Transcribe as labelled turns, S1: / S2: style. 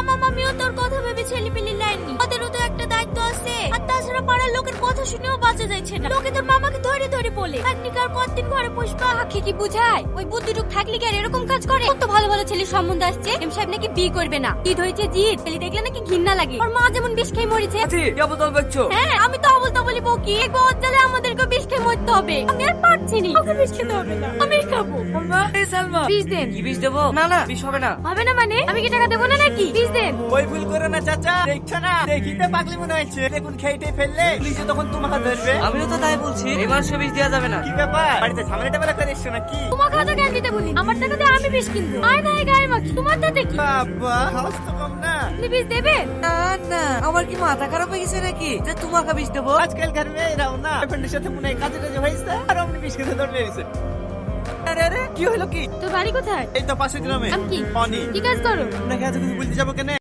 S1: মামা মামিও তোর কথা ভেবে ছেলে পেলে লাইনি, ওদেরও তো একটা দায়িত্ব আছে। আর তাছাড়া পাড়ার লোকের কথা শুনেও বাঁচা যাচ্ছে না, লোকে তোর মামাকে ধরে ধরে বলে আর কতদিন ঘরে পুষ্পা আখি কি বুঝায়। ওই বুদ্ধিটুক থাকলে কি আর এরকম কাজ করে? কত ভালো ভালো ছেলে সম্বন্ধ আসছে, এম সাহেব নাকি বিয়ে করবে না, ঈদ হয়েছে জিদ, ছেলে দেখলে নাকি ঘৃণা লাগে। ওর মা যেমন বিষ খেয়ে মরেছে। হ্যাঁ আমি তো অবল তবলি বকি, এক বদ জালে আমাদেরকে বিষ খেয়ে মরতে হবে। আমি আর পারছি না, ওকে বিষ খেতে হবে না, আমি খাবো। বিষ দেন।
S2: কি বিষ দেবো? না না বিষ হবে না।
S1: হবে না মানে? আমি কি টাকা দেবো না নাকি? বিষ দেন।
S3: ওই ভুল করো না চাচা, দেখছো না দেখিতে পাগলি মনে হচ্ছে, দেখুন খেয়েটে ফেললে পুলিশে তখন তোমাকে ধরবে।
S2: আমিও তো তাই বলছি, এই মানুষকে বিষ দেওয়া যাবে না।
S3: কি ব্যাপার, বাড়িতে ঝামেলাটা বেলা করে এসছো নাকি?
S1: তোমাকে হাতে জ্ঞান দিতে বলি, আমার টাকা দিয়ে আমি বিষ কিনবো। আয় না গায়ে মাখি, তোমার তাতে কি?
S3: বাবা হাউস তো কম না।
S1: আপনি বিষ দেবেন?
S2: না না, আমার কি মাথা খারাপ হয়ে গেছে নাকি যে তোমাকে বিষ দেবো?
S3: আজকালকার মেয়েরাও না বয়ফ্রেন্ডের সাথে মনে হয় কাজে টাজে হয়েছে আর অমনি বিষ খেতে ধরবে এসে। আরে আরে কি হলো কি?
S1: তোর বাড়ি কোথায়?
S3: এই তো পাশের গ্রামে।
S1: নাম কি?
S3: অনি।
S1: কি কাজ করো?
S3: আপনাকে এত কিছু বলতে যাবো কেন?